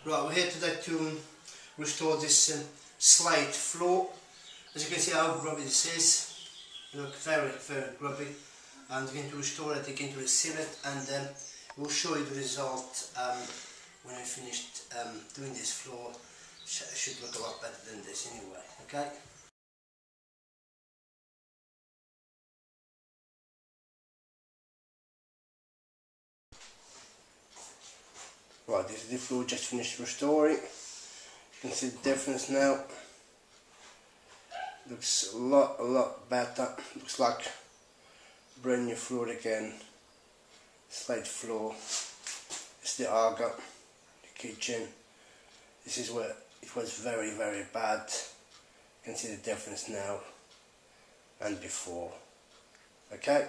Right, we're here today to restore this slate floor. As you can see how grubby this is. Look, very grubby. And we're going to restore it, we're going to reseal it, and we'll show you the result when I finished doing this floor. It should look a lot better than this anyway, okay? Right, this is the floor just finished restoring. You can see the difference now. Looks a lot better. Looks like brand new floor again. Slate floor. It's the Aga, the kitchen. This is where it was very bad. You can see the difference now and before. Okay?